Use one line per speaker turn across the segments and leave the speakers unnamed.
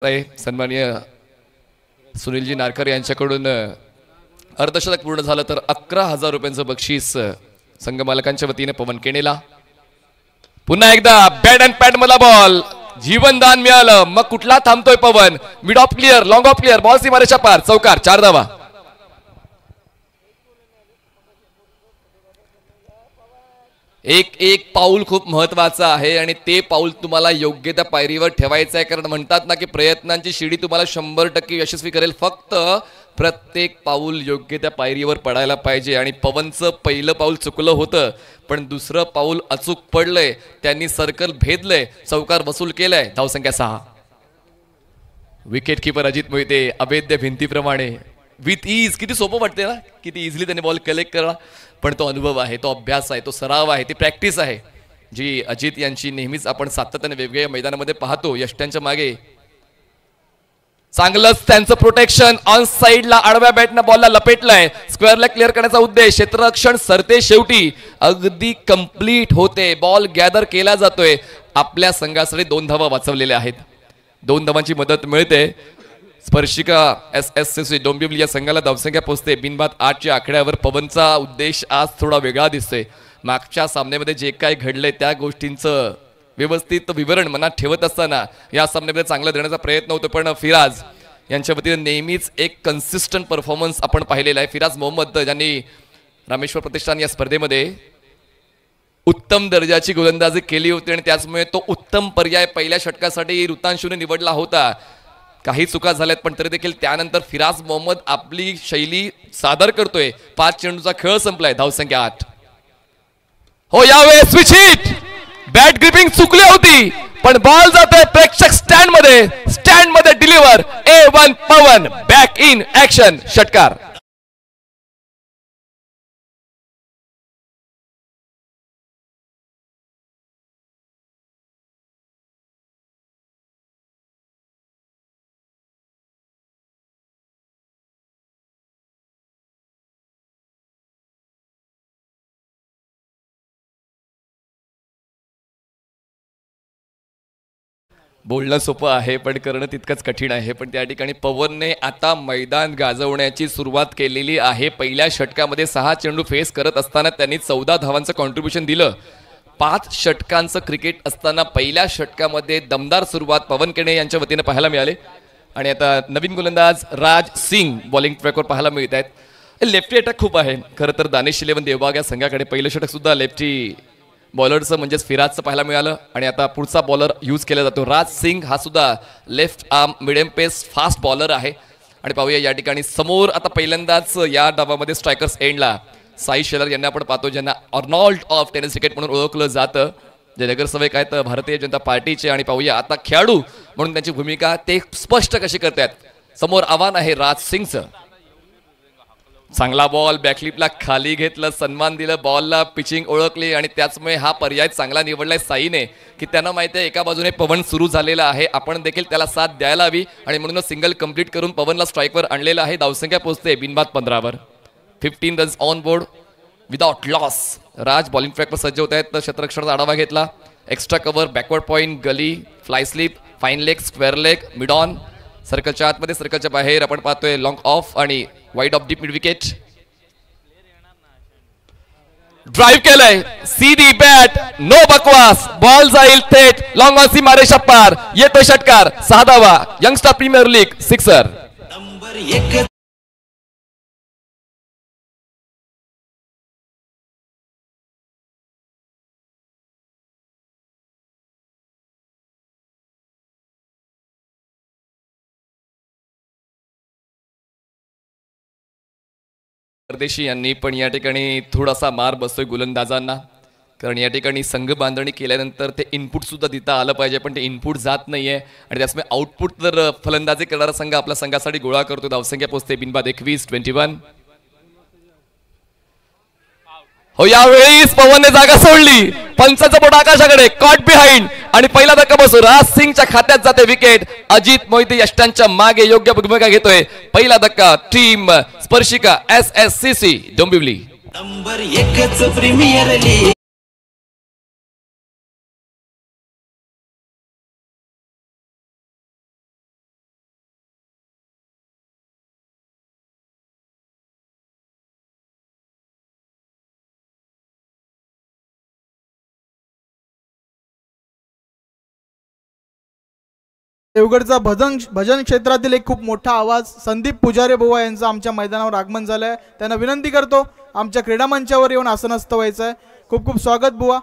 सन्माननीय सुनीलजी नारकर यांच्याकडून अर्धशतक पूर्ण झालं तर 11,000 रुपयांचं बक्षीस संघ मालकांच्या वतीने पवन केणेला. पुन्हा एकदा बॅट अँड पॅड मला बॉल जीवनदान मिळालं. मग कुठला थांबतोय Pawan. Mid off clear, long off clear, ball सीमारेषा पार, चौकार, 4 धावा. एक एक पाऊल खूप महत्वाचं आहे आणि ते पाऊल तुम्हाला योग्य त्या पायरीवर ठेवायचं आहे. कारण म्हणतात ना की प्रयत्नांची शिडी तुम्हाला 100% यशस्वी करेल. फक्त प्रत्येक पाऊल योग्य त्या पायरीवर पडायला पाहिजे. आणि पवनचं पहिलं पाऊल चुकलं होतं पण दुसरं पाऊल अचूक पडलंय. त्यांनी सर्कल भेदलंय, चौकार वसूल केलाय. धावसंख्या 6. विकेट कीपर अजित मोहिते अभेद्य भिंतीप्रमाणे विथ ईज. किती सोपं वाटते ना, किती इझिली त्यांनी बॉल कलेक्ट करा. पण तो अनुभव आहे, तो अभ्यास आहे, तो सराव आहे, ती प्रॅक्टिस आहे जी अजित यांची नेहमीच आपण सातत्याने वेगवेगळ्या मैदानामध्ये पाहतो. यष्ट्यांच्या मागे चांगलंच त्यांचं प्रोटेक्शन. ऑन साइडला आडव्या बॅटनं बॉलला लपेटलाय. स्क्वेअरला क्लिअर करण्याचा उद्देश. क्षेत्ररक्षण सरते शेवटी अगदी कंप्लीट होते. बॉल गॅदर केला जातोय. आपल्या संघासाठी 2 धावा वाचवलेल्या आहेत. 2 धावांची मदत मिळते. स्पर्शिका SSCC डोंबिवली या संघाला धावसंख्या पोहोचते बिनबाद 8च्या आकड्यावर. पवनचा उद्देश आज थोडा वेगळा दिसतोय. मागच्या सामन्यामध्ये जे काय घडलंय त्या गोष्टींचं व्यवस्थित विवरण मनात ठेवत असताना या सामन्यामध्ये चांगला देण्याचा प्रयत्न होतो. पण फिराज यांच्या वतीने नेहमीच एक कन्सिस्टंट परफॉर्मन्स आपण पाहिलेला आहे. फिराज मोहम्मद ज्यांनी रामेश्वर प्रतिष्ठान या स्पर्धेमध्ये उत्तम दर्जाची गोलंदाजी केली होती आणि त्याचमुळे तो उत्तम पर्याय पहिल्या षटकासाठी ऋतांशूने निवडला होता. काही चुका झाल्यात पण तरी देखील त्यानंतर फिराज मोहम्मद आपली शैली सादर करतोय. 5 चेंडूचा खेळ संपलाय. धावसंख्या 8. हो, यावेळेस स्विच हिट. बॅट ग्रिपिंग चुकली होती पण बॉल जातोय प्रेक्षक स्टँड मध्ये deliver. A1 Pawan back in action. षटकार. बोलणं सोपं आहे पण करणं तितकंच कठीण आहे. पण त्या ठिकाणी पवनने आता मैदान गाजवण्याची सुरुवात केलेली आहे. पहिल्या षटकामध्ये 6 चेंडू फेस करत असताना त्यांनी 14 धावांचं कॉन्ट्रीब्युशन दिलं. 5 षटकांचं क्रिकेट असताना पहिल्या षटकामध्ये दमदार सुरुवात पवन केणे यांच्या वतीने पाहायला मिळाले. आणि आता नवीन गोलंदाज राज सिंग बॉलिंग ट्रॅकवर पाहायला मिळत आहेत. लेफ्टी अटॅक खूप आहे खरं तर. दानिश 11 देवबाग या संघाकडे पहिलं षटक सुद्धा लेफ्टी बॉलरचं म्हणजेच फिराजचं पाहायला मिळालं. आणि आता पुढचा बॉलर यूज केला जातो. राज सिंग हा सुद्धा लेफ्ट आर्म मिडियम पेस फास्ट बॉलर आहे. आणि पाहूया या ठिकाणी समोर आता पहिल्यांदाच या डावामध्ये स्ट्रायकर्स एंडला साई शेलर यांना आपण पाहतो, ज्यांना अर्नॉल्ड ऑफ टेनिस क्रिकेट म्हणून ओळखलं जातं, जे नगरसेवक आहेत भारतीय जनता पार्टीचे. आणि पाहूया आता खेळाडू म्हणून त्यांची भूमिका ते स्पष्ट कशी करतात. समोर आव्हान आहे राज सिंगचं. चांगला बॉल बॅकलिपला खाली घेतलं, सन्मान दिलं, बॉलला पिचिंग ओळखली आणि त्याचमुळे हा पर्याय चांगला निवडलाय साईने की त्यांना माहिती आहे एका बाजूने पवन सुरू झालेला आहे, आपण देखील त्याला साथ द्यायला हवी. आणि म्हणूनच सिंगल कंप्लीट करून पवनला स्ट्राईकवर आणलेला आहे. धावसंख्या पोहोचते बिनबाद 15वर. 15 runs on board without loss. Raj bowling ट्रॅकवर सज्ज होत आहेत. तर क्षेत्ररक्षणाचा आढावा घेतला. Extra cover, backward point, gully, fly slip, fine leg, square leg, mid on, सर्कलच्या आतमध्ये, सर्कलच्या बाहेर आपण पाहतोय लॉंग ऑफ आणि wide off deep mid wicket. Drive केलंय, सीधी बॅट, नो बकवास. बॉल जाईल थेट लॉंग ऑन सीमारेषा पार. येतो षटकार. 6 धावा. Youngster premier league sixer. परदेशी यांनी पण या ठिकाणी थोडासा मार बसतोय गोलंदाजांना. कारण या ठिकाणी संघ बांधणी केल्यानंतर ते इनपुट सुद्धा देता आलं पाहिजे पण ते इनपुट जात नाहीये. आणि त्याचमुळे आउटपुट तर फलंदाजी करणारा संघ आपल्या संघासाठी गोळा करतो. धावसंख्या पोहोचते बिनबाद 21. 21. हो, यावेळीच पवनने जागा सोडली. पंचाचं बोट आकाशाकडे. कॉट बिहाइंड आणि पहिला धक्का बसू राज सिंगच्या खात्यात जाते विकेट. अजित मोहिते यष्ट्यांच्या मागे योग्य भूमिका घेतोय. पहिला धक्का team Sparshika SSCC Dombivli. Number 1 premier league.
देवगडचा भजन क्षेत्रातील एक खूप मोठा आवाज संदीप पुजारे बुवा यांचं आमच्या मैदानावर आगमन झालंय। त्यांना विनंती करतो आमच्या क्रीडा मंचावर येऊन आसनस्थ व्हायचंय। खूप खूप स्वागत बुवा।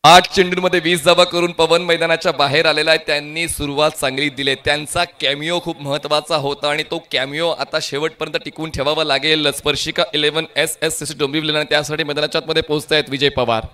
8 चेंडूंमध्ये 20 धावा करून पवन मैदानाच्या बाहेर आलेला आहे। त्यांनी सुरुवात चांगली दिली। त्यांचा कॅमिओ खूप महत्त्वाचा होता आणि तो कॅमिओ आता शेवटपर्यंत टिकवून ठेवावा लागेल। स्पर्शिका 11 SSCC डोंबिवली आणि त्यासाठी मैदानाच्या आतमध्ये पोहोचतायत विजय पवार।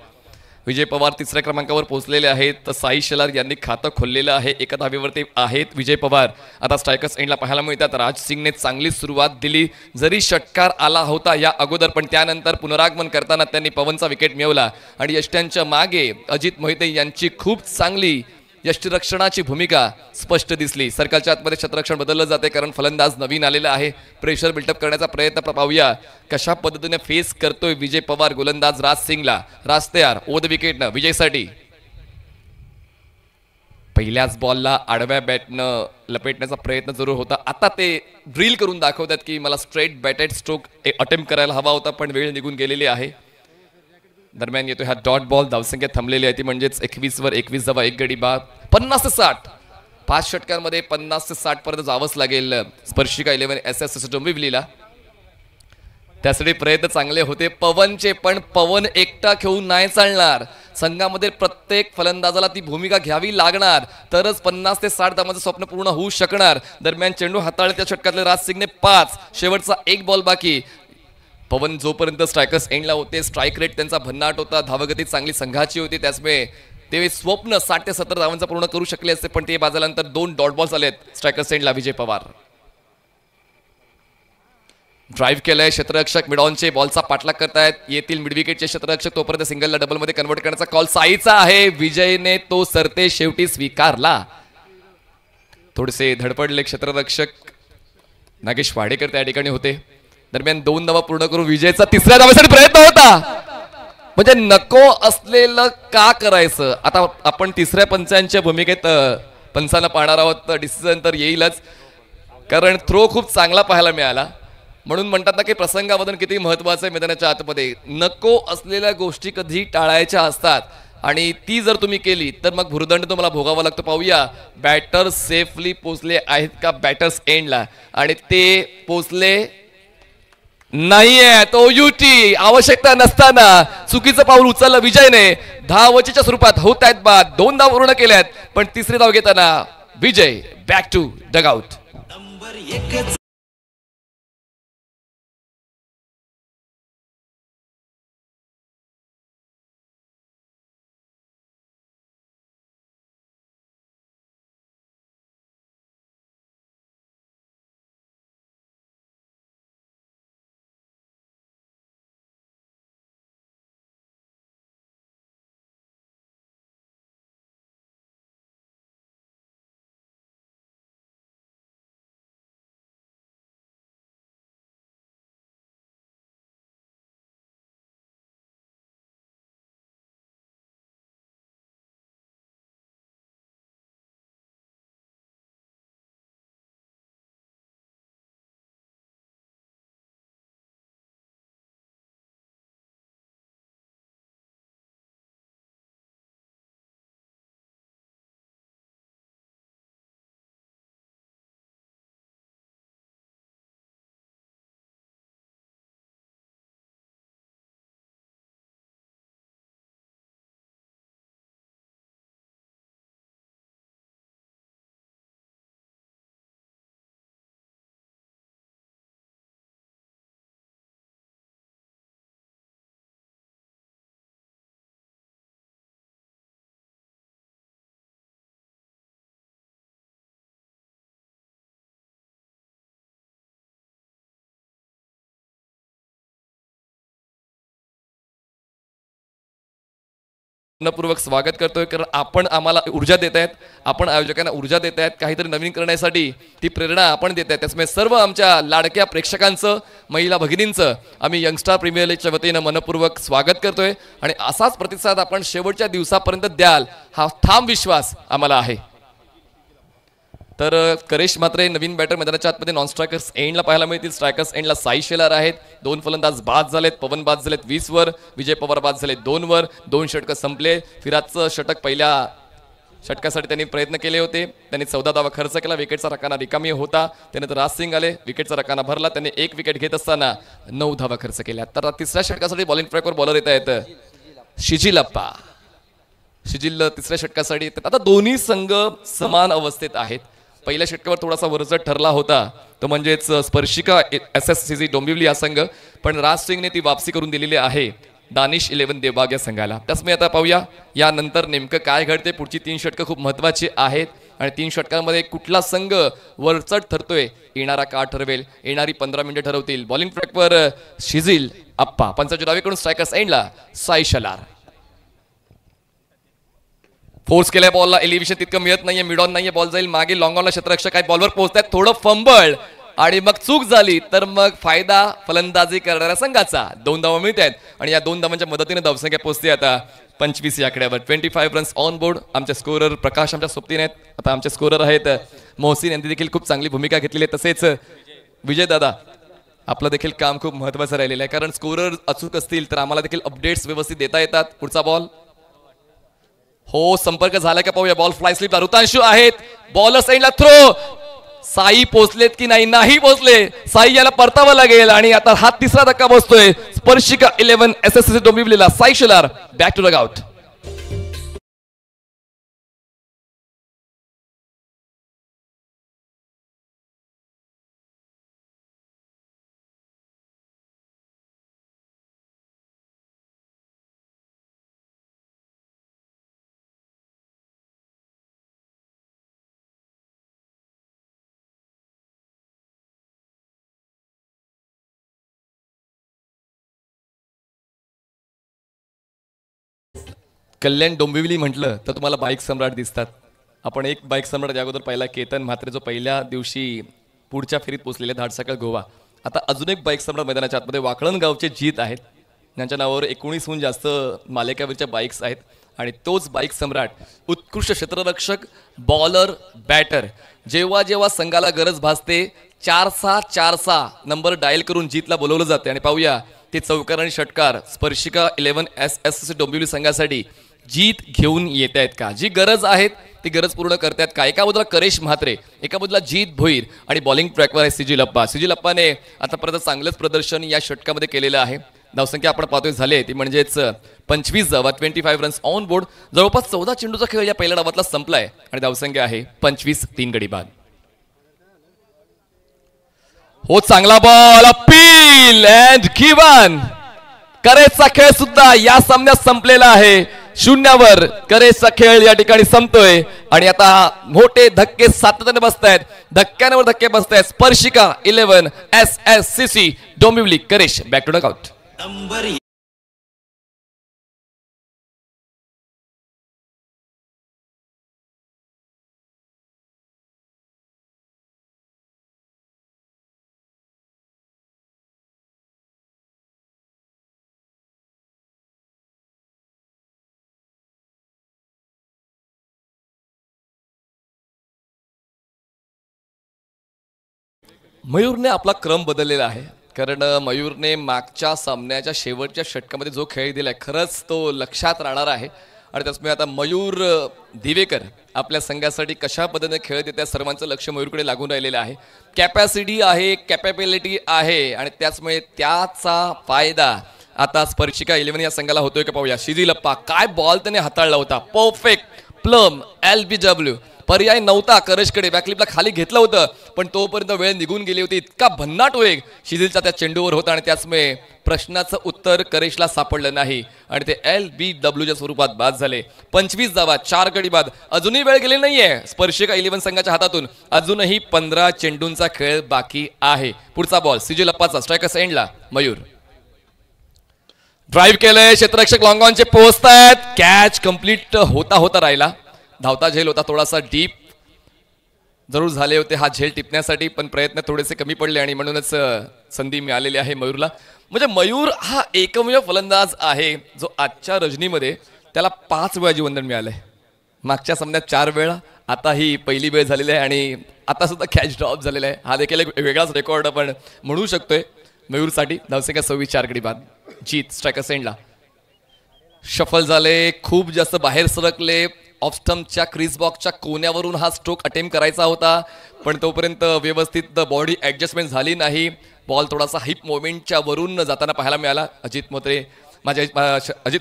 विजय पवार तिसऱ्या क्रमांकावर पोहोचलेले आहेत। तर साई शेलार यांनी खातं खोललेलं आहे। एका धावेवरती आहेत विजय पवार। आता स्ट्रायकर्स एंडला पाहायला मिळतात राज सिंगने चांगली सुरुवात दिली। जरी षटकार आला होता या अगोदर पण त्यानंतर पुनरागमन करताना त्यांनी पवनचा विकेट मिळवला आणि यष्ट्यांच्या मागे अजित मोहिते यांची खूप चांगली यष्टिरक्षणाची भूमिका स्पष्ट दिसली। सर्कलच्या आतमध्ये क्षेत्ररक्षण बदललं जाते कारण फलंदाज नवीन आलेला आहे। प्रेशर बिल्डअप करण्याचा प्रयत्न पाहूया कशा पद्धतीने फेस करतोय विजय पवार गोलंदाज राज सिंगला। राज तयार ओद विकेटनं विजयसाठी। पहिल्याच बॉलला आडव्या बॅटनं लपेटण्याचा प्रयत्न जरूर होता। आता ते ड्रिल करून दाखवतात की मला स्ट्रेट बॅटेड स्ट्रोक अटेम्प्ट करायला हवा होता पण वेळ निघून गेलेली आहे। दरम्यान येतो हा डॉट बॉल। धावसंख्या थांबलेली आहे ती म्हणजेच 21 वर 21 धावा एक गडी बाद। 50 ते 60 5 षटकांमध्ये 50 ते 60 पर्यंत जावंच लागेल स्पर्शिका 11 SSCC डोंबिवलीला। त्यासाठी प्रयत्न चांगले होते पवनचे पण पवन एकटा खेळून नाही चालणार। संघामध्ये प्रत्येक फलंदाजाला ती भूमिका घ्यावी लागणार तरच 50 ते 60 धावांचं स्वप्न पूर्ण होऊ शकणार। दरम्यान चेंडू हाताळले त्या षटकातले राज सिंगने 5 शेवटचा एक बॉल बाकी। पवन जोपर्यंत स्ट्रायकर्स एंडला होते स्ट्राईक रेट त्यांचा भन्नाट होता। धावगती चांगली संघाची होती त्याचमुळे ते स्वप्न 60 ते 70 धावांचा पूर्ण करू शकले असते पण ते बाजाल्यानंतर 2 डॉट बॉल्स आलेत स्ट्रायकर्स एंडला विजय पवार। ड्राईव्ह केलंय क्षेत्ररक्षक मिडॉनचे बॉलचा पाठलाग करतायत। येतील मिड विकेटचे क्षेत्ररक्षक तोपर्यंत सिंगलला डबल मध्ये कन्वर्ट करण्याचा कॉल साईचा आहे। विजयने तो सरते शेवटी स्वीकारला। थोडेसे धडपडले क्षेत्ररक्षक नागेश वाडेकर त्या ठिकाणी होते। दरम्यान 2 धावा पूर्ण करून विजयचा तिसऱ्या धावेसाठी प्रयत्न होता। म्हणजे नको असलेलं का करायचं। आता आपण तिसऱ्या पंचांच्या भूमिकेत पंचांना पाहणार आहोत। डिसिजन तर येईलच कारण थ्रो खूप चांगला पाहायला मिळाला। म्हणून म्हणतात ना की प्रसंगावधान किती महत्त्वाचं आहे मैदानाच्या आतमध्ये। नको असलेल्या गोष्टी कधी टाळायच्या असतात आणि ती जर तुम्ही केली तर मग भुर्दंड तुम्हाला भोगावा लागतो। पाहूया बॅटर सेफली पोचले आहेत का बॅटर्स एंडला आणि ते पोचले नाहीये। तो युटी आवश्यकता नसताना चुकीचं पाऊल उचललं विजयने। धावचीच्या स्वरूपात होत आहेत बाद। 2 धाव पूर्ण केल्यात पण तिसरी धाव घेताना विजय बॅक टू डगआउट। पूर्वक स्वागत करतोय कारण आपण आम्हाला ऊर्जा देत आहेत। आपण आयोजकांना ऊर्जा देत आहेत काहीतरी नवीन करण्यासाठी ती प्रेरणा आपण देत आहेत। त्यामुळे सर्व आमच्या लाडक्या प्रेक्षकांचं महिला भगिनींचं आम्ही यंगस्टार प्रीमियर लीगच्या वतीनं मनपूर्वक स्वागत करतोय आणि असाच प्रतिसाद आपण शेवटच्या दिवसापर्यंत द्याल हा ठाम विश्वास आम्हाला आहे। तर करेश मात्रे नवीन बॅटर मैदानाच्या आतमध्ये नॉन स्ट्रायकर्स एंडला पाहायला मिळतील। स्ट्रायकर्स एंडला साई शेलार आहेत। 2 फलंदाज बाद झालेत। पवन बाद झालेत 20 वर। विजय पवार बाद झाले 2 वर। 2 षटक संपले। फिराजचं षटक पहिल्या षटकासाठी त्यांनी प्रयत्न केले होते. त्यांनी 14 धावा खर्च केला. विकेटचा रकाना रिकामी होता. त्यानंतर राज सिंग आले, विकेटचा रकाना भरला. त्यांनी 1 विकेट घेत असताना 9 धावा खर्च केल्या. तर तिसऱ्या षटकासाठी बॉलिंग ट्रॅकवर बॉलर येत आहेत शिजिलप्पा. शिजिल तिसऱ्या षटकासाठी. आता दोन्ही संघ समान अवस्थेत आहेत. पहिल्या षटकावर थोडासा वरचढ ठरला होता, तो म्हणजेच स्पर्शिका SSCC डोंबिवली हा संघ, पण राज सिंगने ती वापसी करून दिलेली आहे दानिश 11 देवबाग या संघाला. त्याचमुळे आता पाहूया यानंतर नेमकं काय घडते. पुढची 3 षटकं खूप महत्वाची आहेत आणि 3 षटकांमध्ये कुठला संघ वरचढ ठरतोय, येणारा का ठरवेल, येणारी 15 मिनिटं ठरवतील. बॉलिंग ट्रॅकवर शिजिल अप्पा. पंचांच्या डावीकडून स्ट्रायकर्स एंडला साई शलार. फोर्स केल्या बॉलला, एलिव्हेशन तितकं मिळत नाहीये. मिड ऑन नाहीये, बॉल जाईल मागे. लॉंग ऑनला क्षेत्ररक्षक आहेत, बॉलवर पोहोचतात. थोडं फंबल आणि मग चूक झाली तर मग फायदा फलंदाजी करणाऱ्या संघाचा. 2 धावा मिळत आहेत आणि या 2 धावांच्या मदतीने धावसंख्या पोहोचते आता 25 या आकड्यावर. 25 रन्स ऑन बोर्ड. आमचे स्कोरर प्रकाश आमच्या सोबतीने आहेत. आता आमचे स्कोरर आहेत मोहसिन, यांनी देखील खूप चांगली भूमिका घेतलेली आहे. तसेच विजय दादा, आपलं देखील काम खूप महत्वाचं राहिलेलं आहे, कारण स्कोरर अचूक असतील तर आम्हाला देखील अपडेट्स व्यवस्थित देता येतात. पुढचा बॉल हो, संपर्क झाला का पाहूया. Ball fly slip. ऋतांशु आहेत, बॉलर साईडला थ्रो. साई पोहोचलेत की नाही, नाही पोहोचले. साई याला परतावं लागेल आणि आता हा तिसरा धक्का बसतोय स्पर्शिका 11 SSCC डोंबिवलीला. Sai Shalar back to dugout. Kalyan Dombivli म्हटलं तर तुम्हाला बाईक सम्राट दिसतात. आपण एक बाईक सम्राट या अगोदर पहिला केतन म्हात्रे, जो पहिल्या दिवशी पुढच्या फेरीत पोहोचलेले धाडसकळ गोवा. आता अजून एक बाईक सम्राट मैदानाच्या आतमध्ये वाकळण गावचे जीत आहेत. त्यांच्या नावावर 19हून जास्त मालिकावीरच्या बाईक्स आहेत आणि तोच बाईक सम्राट उत्कृष्ट क्षेत्ररक्षक, बॉलर, बॅटर. जेव्हा जेव्हा संघाला गरज भासते 4-6 नंबर डायल करून जीतला बोलवलं जाते. आणि पाहूया ते चौकार आणि षटकार स्पर्शिका 11 SSCC डोंबिवली संघासाठी जीत घेऊन येत आहेत का, जी गरज आहेत ती गरज पूर्ण करतात का. एका बाजूला करेश म्हात्रे, एका बाजूला जीत भोईर आणि बॉलिंग ट्रॅकवर आहे सिजिलप्पा. सिजिलप्पाने आतापर्यंत चांगलंच प्रदर्शन या षटकामध्ये केलेलं आहे. धावसंख्या आपण पाहतोय झाले ती म्हणजेच 25 धावा, 25 रन्स ऑन बोर्ड. जवळपास 14 चेंडूचा खेळ या पहिल्या डावातला संपलाय आणि धावसंख्या आहे 25, 3 गडी बाद. हो, चांगला बॉल, अपील अँड गिवन. करेजचा खेळ सुद्धा या सामन्यात संपलेला आहे. 0वर करेजचा खेळ या ठिकाणी संपतोय आणि आता मोठे धक्के सातत्याने बसतायत. धक्क्यांवर धक्के बसतायत. स्पर्शिका 11 SSCC डोंबिवली करेज बॅक टू डगआउट. मयूरने आपला क्रम बदललेला आहे, कारण मयूरने मागच्या सामन्याच्या शेवटच्या षटकामध्ये जो खेळ दिलाय खरंच तो लक्षात राहणार आहे. आणि त्याचमुळे आता मयूर दिवेकर आपल्या संघासाठी कशा पद्धतीने खेळ देत आहे सर्वांचं लक्ष मयूरकडे लागून राहिलेलं आहे. कॅपॅसिटी आहे, कॅपॅबिलिटी आहे आणि त्याचमुळे त्याचा फायदा आता स्पर्शिका 11 या संघाला होतोय का पाहूया. शिजिलप्पा, काय बॉल त्याने हाताळला होता, परफेक्ट प्लम LBW. पर्याय नव्हता करेशकडे, बॅकलिपला खाली घेतलं होतं पण तोपर्यंत वेळ निघून गेली होती. इतका भन्नाट वेग शिजिलचा त्या चेंडूवर होता आणि त्याचमुळे प्रश्नाचं उत्तर करेशला सापडलं नाही आणि ते LBWच्या स्वरूपात बाद झाले. 25 धावा, 4 गडी बाद. अजूनही वेळ गेली नाहीये स्पर्शिका 11 संघाच्या हातातून. अजूनही 15 चेंडूंचा खेळ बाकी आहे. पुढचा बॉल सिजिलप्पाचा, स्ट्रायकर्स एंडला मयूर. ड्राईव्ह केलंय, क्षेत्ररक्षक लॉंग ऑनचे पोहोचतायत. कॅच कंप्लीट होता राहिला. धावता झेल होता, थोडासा डीप जरूर झाले होते हा झेल टिपण्यासाठी, पण प्रयत्न थोडेसे कमी पडले आणि म्हणूनच संधी मिळालेली आहे मयूरला. म्हणजे मयूर हा एकमेव फलंदाज आहे जो आजच्या रजनीमध्ये त्याला 5 वेळा जीवनदान मिळालंय. मागच्या सामन्यात 4 वेळा, आता ही पहिली वेळ झालेली आहे आणि आता सुद्धा कॅच ड्रॉप झालेला आहे. हा देखील एक वेगळाच रेकॉर्ड आपण म्हणू शकतोय मयूरसाठी. धावसंख्या 26, 4 गडी बाद. जीत स्ट्रायकर सेंडला. शफल झाले, खूप जास्त बाहेर सरकले, ऑफ स्टंपच्या क्रिस बॉक्सच्या कोण्यावरून हा स्ट्रोक अटेम्प्ट करायचा होता, पण तोपर्यंत व्यवस्थित बॉडी ऍडजस्टमेंट झाली नाही. बॉल थोडासा हिप मोमेंटच्या वरून जाताना पाहायला मिळाला. अजित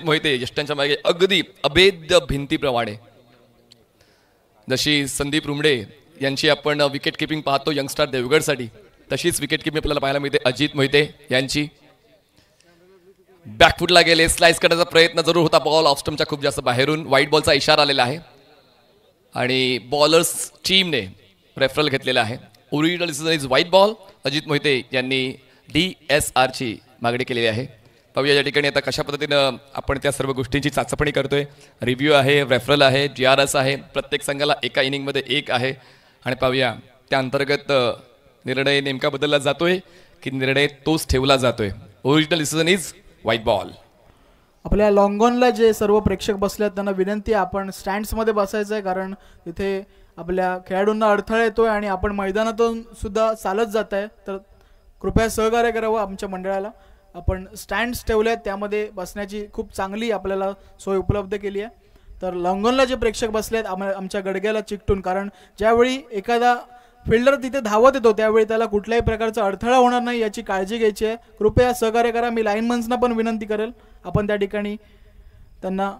मोहिते यष्टांच्या मागे अगदी अभेद्य भिंतीप्रमाणे, जशी संदीप रुमडे यांची आपण विकेट किपिंग पाहतो यंगस्टार देवगडसाठी, तशीच विकेट किपिंग आपल्याला पाहायला मिळते अजित मोहिते यांची. बॅकफुटला गेले, स्लाइस करण्याचा प्रयत्न जरूर होता. बॉल ऑफ स्टंपच्या खूप जास्त बाहेरून व्हाईट बॉलचा इशारा आलेला आहे आणि बॉलर्स टीमने रेफरल घेतलेला आहे. Original decision is white ball. Ajit Mohite यांनी DSRची मागणी केलेली आहे. पाहूया या ठिकाणी आता कशा पद्धतीनं आपण त्या सर्व गोष्टींची चाचपणी करतोय. रिव्ह्यू आहे, रेफरल आहे, GRS आहे. प्रत्येक संघाला एका इनिंगमध्ये एक आहे आणि पाहूया त्या अंतर्गत निर्णय नेमका बदलला जातोय की निर्णय तोच ठेवला जातोय. Original decision is white ball.
आपल्या लॉंगॉनला जे सर्व प्रेक्षक बसले आहेत त्यांना विनंती आहे आपण स्टँड्समध्ये बसायचं आहे, कारण तिथे आपल्या खेळाडूंना अडथळा येतोय आणि आपण मैदानातून सुद्धा चालत जात आहे, तर कृपया सहकार्य करावं आमच्या मंडळाला. आपण स्टँड्स ठेवले आहेत, त्यामध्ये बसण्याची खूप चांगली आपल्याला सोय उपलब्ध केली आहे. तर लॉंगॉनला जे प्रेक्षक बसले आहेत आमच्या गडग्याला चिकटून, कारण ज्यावेळी एखादा फिल्डर तिथे धावत येतो त्यावेळी त्याला कुठल्याही प्रकारचा अडथळा होणार नाही याची काळजी घ्यायची आहे. कृपया सहकार्य करा. मी लाईनमन्सना पण विनंती करेल आपण त्या ठिकाणी त्यांना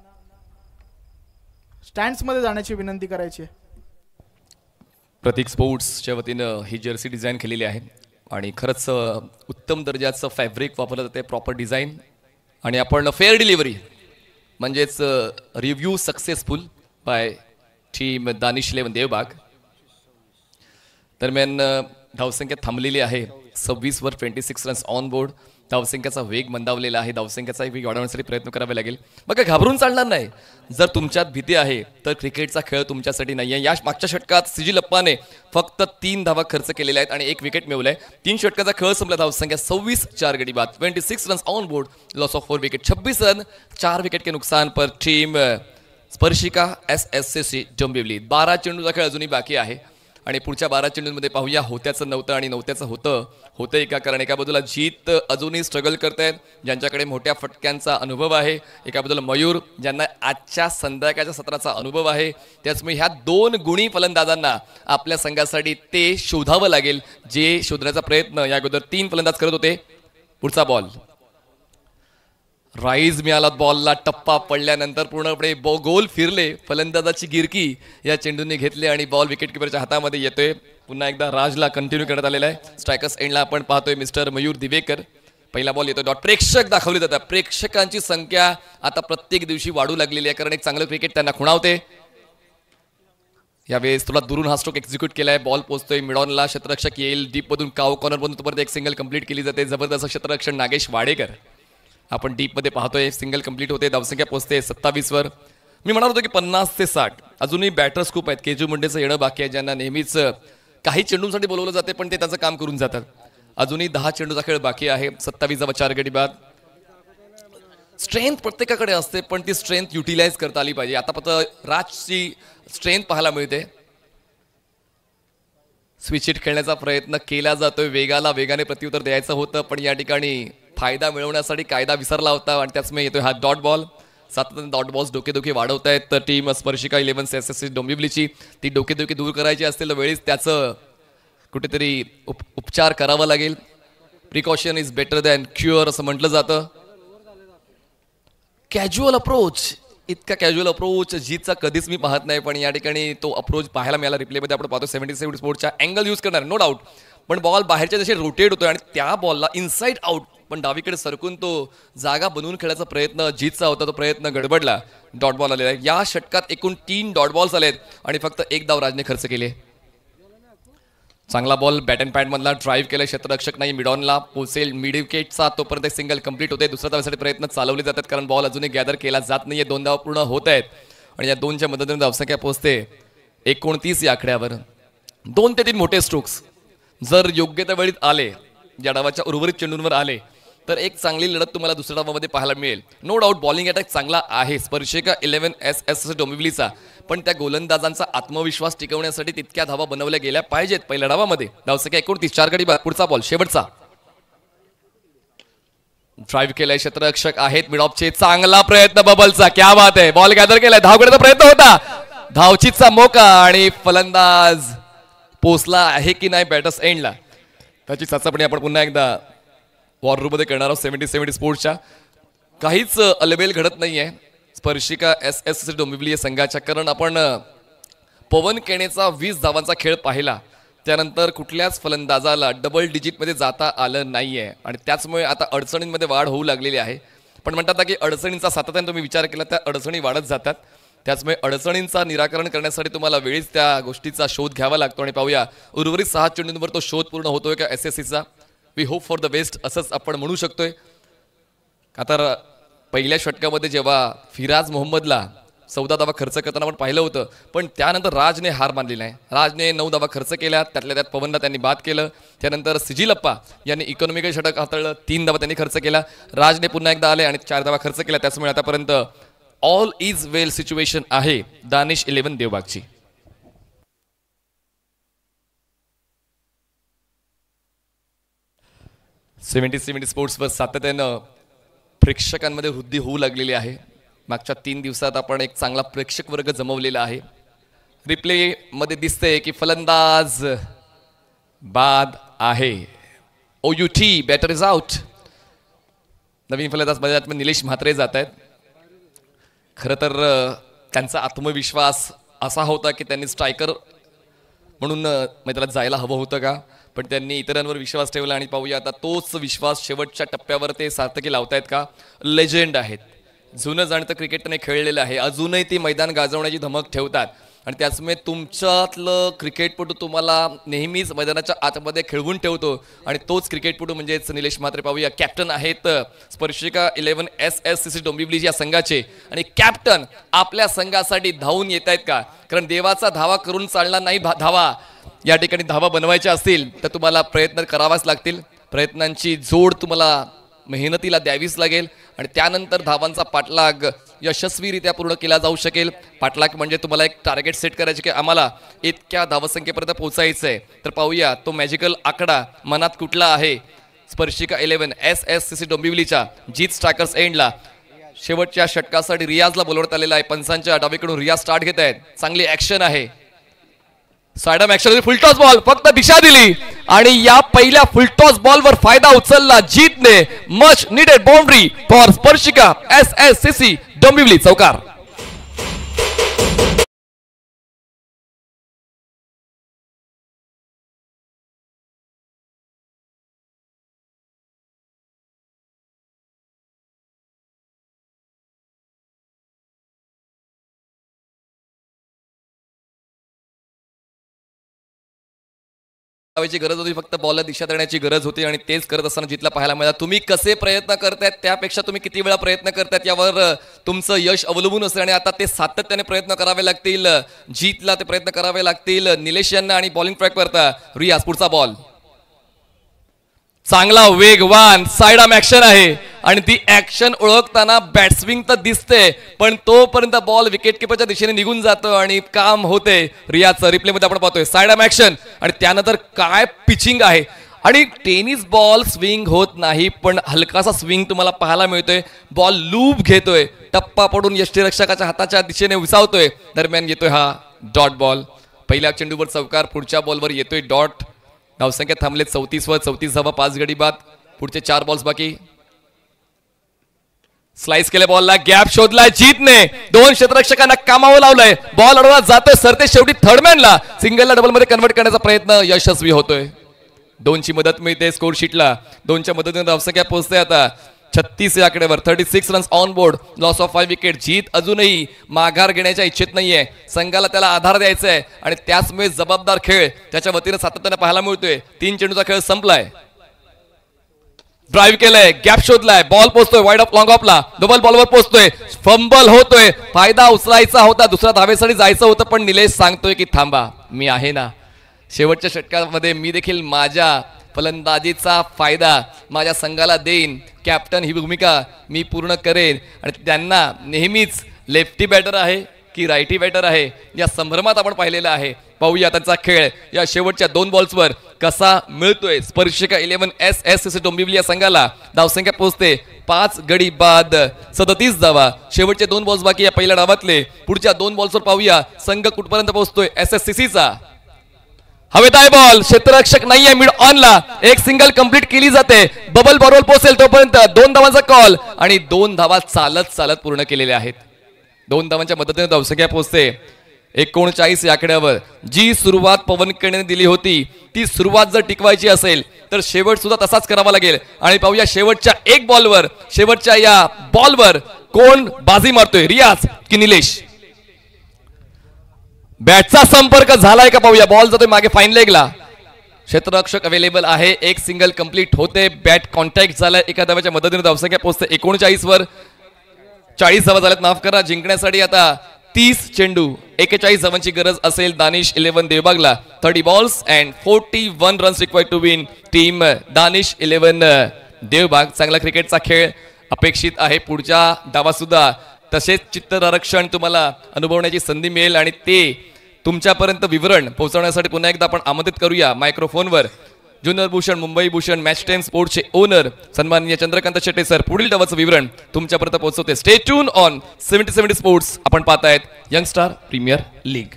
स्टँड्समध्ये जाण्याची विनंती करायची आहे.
प्रतीक स्पोर्ट्सच्या वतीनं ही जर्सी डिझाईन केलेली आहे आणि खरंच उत्तम दर्जाचं फॅब्रिक वापरलं जाते, प्रॉपर डिझाईन आणि आपण फेअर डिलिव्हरी म्हणजेच review successful by team Danish 11 Devbag. दरम्यान धावसंख्या थांबलेली आहे 26वर 26 रन्स ऑन बोर्ड. धावसंख्याचा वेग मंदावलेला आहे. धावसंख्याचा वेग वाढवण्यासाठी प्रयत्न करावे लागेल. मग काय घाबरून चालणार नाही. जर तुमच्यात भीती आहे तर क्रिकेटचा खेळ तुमच्यासाठी नाही आहे. या मागच्या षटकात सिजिलप्पाने फक्त 3 धावा खर्च केलेल्या आहेत आणि 1 विकेट मिळवलाय. 3 षटकाचा खेळ संपला. धावसंख्या 26, 4 गडी बाद, 26 runs on board, loss of 4 wicket, 26 run, 4 wicket के नुकसान पर टीम स्पर्शिका SSC डोंबिवली. 12 चेंडूचा खेळ अजूनही बाकी आहे आणि पुढच्या 12 चेंडूंमध्ये पाहूया होत्याचं नव्हतं आणि नव्हत्याचं होतंय का. कारण एका बाजूला जीत अजूनही स्ट्रगल करतायत, ज्यांच्याकडे मोठ्या फटक्यांचा अनुभव आहे. एका बाजूला मयूर, ज्यांना आजच्या संध्याकाळच्या सत्राचा अनुभव आहे. त्याचमुळे ह्या 2 गुणी फलंदाजांना आपल्या संघासाठी ते शोधावं लागेल, जे शोधण्याचा प्रयत्न या अगोदर 3 फलंदाज करत होते. पुढचा बॉल राईज मिळाला. बॉलला टप्पा पडल्यानंतर पूर्णपणे गोल फिरले. फलंदाजाची गिरकी या चेंडूने घेतली आणि बॉल विकेट किपरच्या हातामध्ये येतोय. पुन्हा एकदा राजला कंटिन्यू करण्यात आलेला आहे. स्ट्रायकर्स एंडला आपण पाहतोय मिस्टर मयूर दिवेकर. पहिला बॉल येतोय डॉट. प्रेक्षक दाखवले जातात. प्रेक्षकांची संख्या आता प्रत्येक दिवशी वाढू लागलेली आहे, कारण एक चांगलं क्रिकेट त्यांना खुणावते. यावेळेस थोडा दुरून हा स्ट्रोक एक्झिक्यूट केलाय. बॉल पोहोचतोय मिडॉनला. क्षेत्ररक्षक येईल डीपमधून, काव कॉर्नरमधून, तोपर्यंत एक सिंगल कंप्लीट केली जाते. जबरदस्त क्षेत्ररक्षण नागेश वाडेकर आपण डीपमध्ये पाहतोय. सिंगल कंप्लीट होते. धावसंख्या पोहोचते 27वर. मी म्हणत होतो की 50 ते 60 अजूनही बॅटर्स खूप आहेत. केजू मुंडेचं येणं बाकी आहे, ज्यांना नेहमीच काही चेंडूंसाठी बोलवलं जाते पण ते त्याचं काम करून जातात. अजूनही 10 चेंडूचा खेळ बाकी आहे. 27 4 गडी बाद. स्ट्रेंथ प्रत्येकाकडे असते पण ती स्ट्रेंथ युटिलाइज करता आली पाहिजे. आता फक्त राजची स्ट्रेंथ पाहायला मिळते. स्विच हिट खेळण्याचा प्रयत्न केला जातोय. वेगाने प्रत्युत्तर द्यायचं होतं पण या ठिकाणी फायदा मिळवण्यासाठी कायदा विसरला होता आणि त्याचमुळे येतोय हा डॉट बॉल. सातत्याने डॉट बॉल्स डोकेदुखी वाढवत आहेत तर टीम स्पर्शिका 11 SSC डोंबिवलीची. ती डोकेदुखी दूर करायची असतील तर वेळीच त्याचं कुठेतरी उपचार करावा लागेल. Precaution is better than cure असं म्हटलं जातं. कॅज्युअल अप्रोच, इतका कॅज्युअल अप्रोच जीतचा कधीच मी पाहत नाही, पण या ठिकाणी तो अप्रोच पाहायला मिळाला. रिप्लेमध्ये आपण पाहतो 77 स्पोर्टच्या अँगल यूज करणार नो डाऊट, पण बॉल बाहेरच्या जसे रोटेट होतोय आणि त्या बॉलला इनसाइड आउट पण डावीकडे सरकून तो जागा बनवून खेळायचा प्रयत्न जीतचा होता, तो प्रयत्न गडबडला. डॉट बॉल आलेला आहे. या षटकात एकूण 3 डॉट बॉल्स आलेत आणि फक्त 1 धाव राजने खर्च केले. चांगला बॉल बॅट अँड पॅड मधला ड्राईव्ह केला. क्षेत्ररक्षक नाही मिडॉनला पोसेल मिड विकेटचा, तोपर्यंत एक सिंगल कंप्लीट होते. दुसऱ्या धावेसाठी प्रयत्न चालवले जातात कारण बॉल अजूनही गॅदर केला जात नाहीये. 2 धावा पूर्ण होत आहेत आणि या 2च्या मदतीने धावसंख्या पोहोचते 29 या आकड्यावर. 2 ते 3 मोठे स्ट्रोक्स जर योग्य त्या वेळीत आले, या डावाच्या उर्वरित चेंडूंवर आले तर एक चांगली लढत तुम्हाला दुसऱ्या डावामध्ये पाहायला मिळेल. नो डाऊट बॉलिंग अटॅक चांगला आहे स्पर्शिका 11 SSC डोंबिवलीचा, पण त्या गोलंदाजांचा आत्मविश्वास टिकवण्यासाठी तितक्या धावा बनवल्या गेल्या पाहिजेत. पहिल्या डावामध्ये धावसंख्या 29 4 गडी बाद. पुढचा बॉल शेवटचा ड्राईव्ह केलाय. क्षेत्ररक्षक आहेत मिडॉपचे. चांगला प्रयत्न बबलचा, क्या बात आहे. बॉल गॅदर केलाय. धाव करण्याचा प्रयत्न होता धावचीचा मोका आणि फलंदाज पोचला आहे की नाही बॅटर्स एंडला, त्याची चाचपणी आपण पुन्हा एकदा वॉर रूममध्ये करणार आहोत. 70-70 स्पोर्ट्सच्या काहीच अलबेल घडत नाहीये स्पर्शिका SSC डोंबिवली या संघाच्या, कारण आपण पवन केणेचा 20 धावांचा खेळ पाहिला, त्यानंतर कुठल्याच फलंदाजाला डबल डिजिटमध्ये जाता आलं नाहीये आणि त्याचमुळे आता अडचणींमध्ये वाढ होऊ लागलेली आहे. पण म्हणतात ना की अडचणींचा सातत्याने तुम्ही विचार केला त्या अडचणी वाढत जातात, त्याचमुळे अडचणींचा निराकरण करण्यासाठी तुम्हाला वेळीच त्या गोष्टीचा शोध घ्यावा लागतो. आणि पाहूया उर्वरित 6 चेंडूंवर तो शोध पूर्ण होतोय का SSCचा. We hope for the best असंच आपण म्हणू शकतोय. का तर पहिल्या षटकामध्ये जेव्हा फिराज मोहम्मदला 14 धावा खर्च करताना आपण पाहिलं होतं, पण त्यानंतर राजने हार मानली नाही. राजने 9 धावा खर्च केल्या, त्यातल्या त्यात पवनला त्यांनी बाद केलं. त्यानंतर सिजिलप्पा यांनी इकॉनॉमिकल षटक हाताळलं, 3 धावा त्यांनी खर्च केला. राजने पुन्हा एकदा आले आणि 4 धावा खर्च केल्या. त्याचमुळे आतापर्यंत ऑल इज वेल सिच्युएशन आहे दानिश 11 देवबागची. सेव्हन्टी स्पोर्ट्सवर सातत्यानं प्रेक्षकांमध्ये वृद्धी होऊ लागलेली आहे. मागच्या 3 दिवसात आपण एक चांगला प्रेक्षक वर्ग जमवलेला आहे. रिप्ले मध्ये दिसते की फलंदाज बाद आहे. OUT batter is out. नवीन फलंदाज मैदानात निलेश म्हात्रे जात आहेत. खरं तर त्यांचा आत्मविश्वास असा होता की त्यांनी स्ट्रायकर म्हणून मैदानात जायला हवं होतं का, पण त्यांनी इतरांवर विश्वास ठेवला आणि पाहूया आता तोच विश्वास शेवटच्या टप्प्यावर ते सार्थकी लावतायत का. लेजेंड आहेत, जुनं जाणतं क्रिकेट त्यांनी खेळलेलं आहे, अजूनही ती मैदान गाजवण्याची धमक ठेवतात आणि त्याचमुळे तुमच्यातलं क्रिकेटपटू तुम्हाला नेहमीच मैदानाच्या आतमध्ये खेळवून ठेवतो आणि तोच क्रिकेटपटू म्हणजेच निलेश म्हात्रे. पाहूया कॅप्टन आहेत स्पर्शिका 11 SSCC डोंबिवली या संघाचे आणि कॅप्टन आपल्या संघासाठी धावून येत आहेत का, कारण देवाचा धावा करून चालणार नाही. धावा या ठिकाणी धावा बनवायच्या असतील तर तुम्हाला प्रयत्न करावाच लागतील. प्रयत्नांची जोड तुम्हाला मेहनतीला द्यावीच लागेल आणि त्यानंतर धावांचा पाठलाग यशस्वीरित्या पूर्ण केला जाऊ शकेल. पाठलाग म्हणजे तुम्हाला एक टार्गेट सेट करायचे की आम्हाला इतक्या धावसंख्येपर्यंत पोहोचायचं आहे. तर पाहूया तो मॅजिकल आकडा मनात कुठला आहे स्पर्शिका 11 SSCC डोंबिवलीच्या. जीत स्ट्रायकर्स एंडला शेवटच्या षटकासाठी रियाजला बोलवण्यात आलेला आहे. पंचांच्या डावीकडून रियाज स्टार्ट घेत आहेत. चांगली ऍक्शन आहे. सायडम ऍक्शन फुलटॉस बॉल फक्त दिशा दिली आणि या पहिल्या फुलटॉस बॉलवर फायदा उचलला जीतने. मच नीडेड बाउंड्री फॉर स्पर्शिका SSCC डोंबिवली. चौकार. गरज होती, फक्त बॉलला दिशा देण्याची गरज होती आणि तेच करत असताना जितला पाहायला मिळाला. तुम्ही कसे प्रयत्न करतायत त्यापेक्षा तुम्ही किती वेळा प्रयत्न करतायत यावर तुमचं यश अवलंबून असतं आणि आता ते सातत्याने प्रयत्न करावे लागतील. जीतला ते प्रयत्न करावे लागतील निलेश यांना आणि बॉलिंग ट्रॅक करता रियाज. पुढचा बॉल चांगला वेगवान साइड ऍक्शन आहे आणि ती ऍक्शन ओळखताना बॅट्सविंग तर दिसते पण तोपर्यंत बॉल विकेट किपरच्या दिशेने निघून जातो आणि काम होते. रियाजचं रिप्ले मध्ये आपण पाहतोय साइड ऍक्शन आणि त्यानंतर काय पिचिंग आहे आणि टेनिस बॉल स्विंग होत नाही पण हलकासा स्विंग तुम्हाला पाहायला मिळतोय. बॉल लूप घेतोय, टप्पा पडून यष्टीरक्षकाच्या हाताच्या दिशेने विसावतोय. दरम्यान येतोय हा डॉट बॉल. पहिल्या चेंडूवर चौकार, पुढच्या बॉलवर येतोय डॉट. धावसंख्या थांबले 34 वर. 34 धावा 5 गडी बाद. पुढचे 4 बॉल्स बाकी. स्लाइस केले बॉलला, गॅप शोधलाय जीतने. 2 क्षेत्ररक्षकांना कामावं लावलंय. बॉल अडवला जातोय, सरते शेवटी थर्डमॅनला. सिंगलला डबल मध्ये कन्वर्ट करण्याचा प्रयत्न यशस्वी होतोय. 2ची मदत मिळते स्कोर शीटला. 2च्या मदतीने धावसंख्या पोहोचते आता 36 या आकड्यावर. 36 runs on board. Loss of 5 wicket. जीत अजूनही माघार घेण्याच्या इच्छेत नाहीये. संघाला त्याला आधार द्यायचा आहे आणि त्याचमुळे जबाबदार खेळ त्याच्या वतीने सातत्याने पाहायला मिळतोय. 3 चेंडूचा खेळ संपलाय. ड्राईव्ह केलंय, गॅप शोधलाय, बॉल पोहोचतोय वाईड ऑफ लॉंग ऑफला. डबल बॉलवर पोहोचतोय, फंबल होतोय. फायदा उचलायचा होता, दुसऱ्या धावेसाठी जायचं होतं पण निलेश सांगतोय की थांबा, मी आहे ना. शेवटच्या षटकामध्ये मी देखील माझ्या फलंदाजीचा फायदा माझ्या संघाला देईन. कॅप्टन ही भूमिका मी पूर्ण करेन आणि त्यांना नेहमीच लेफ्टी बॅटर आहे की रायटी बॅटर आहे या संभ्रमात आपण पाहिलेलं आहे. पाहूया त्यांचा खेळ या शेवटच्या 2 बॉल्सवर कसा मिळतोय स्पर्शिका 11 डोंबिवली या संघाला. धावसंख्या पोहोचते 5 गडी बाद 37 धावा. शेवटचे 2 बॉल्स बाकी या पहिल्या डावातले. पुढच्या 2 बॉल्सवर पाहूया संघ कुठपर्यंत पोहोचतोय SSCC चा. हवेत आहे बॉल, क्षेत्ररक्षक नाहीये मिड ऑनला. एक सिंगल कंप्लीट केली जाते. बबल बरोबर पोहोचेल तोपर्यंत 2 धावांचा कॉल आणि 2 धावा चालत चालत पूर्ण केलेल्या आहेत. 2 धावांच्या मदतीने धावसंख्या पोहोचते 39 या आकड्यावर. जी सुरुवात पवन कणेने दिली होती ती सुरुवात जर टिकवायची असेल तर शेवट सुद्धा तसाच करावा लागेल. आणि पाहूया शेवटच्या 1 बॉलवर, शेवटच्या या बॉलवर कोण बाजी मारतोय, रियाज की निलेश. बॅटचा संपर्क झालाय का पाहूया. बॉल जातोय मागे फाईन लेगला. क्षेत्ररक्षक अवेलेबल आहे. एक सिंगल कंप्लीट होते. बॅट कॉन्टॅक्ट झालाय. एका धाव्याच्या मदतीने धावसंख्या पोहोचते 39 वर. 40 धावा झाल्यात, माफ करा. जिंकण्यासाठी आता 30 चेंडू 41 धावांची गरज असेल दानिश 11 देवबागला. 30 balls and 41 runs required to win team Danish 11 Devbag. चांगला क्रिकेटचा खेळ अपेक्षित आहे पुढच्या डावात सुद्धा. तसेच चित्तरक्षण तुम्हाला अनुभवण्याची संधी मिळेल आणि ते तुमच्यापर्यंत विवरण पोहोचवण्यासाठी पुन्हा एकदा आपण आमंत्रित करूया मायक्रोफोनवर junior Bhushan, Mumbai Bhushan, match time स्पोर्ट्सचे ओनर सन्माननीय चंद्रकांत शेट्टे सर पुढील डावाचं विवरण तुमच्यापर्यंत पोहोचवते. Stay tune on 70 sports. आपण पाहतायत यंग स्टार प्रीमियर लीग.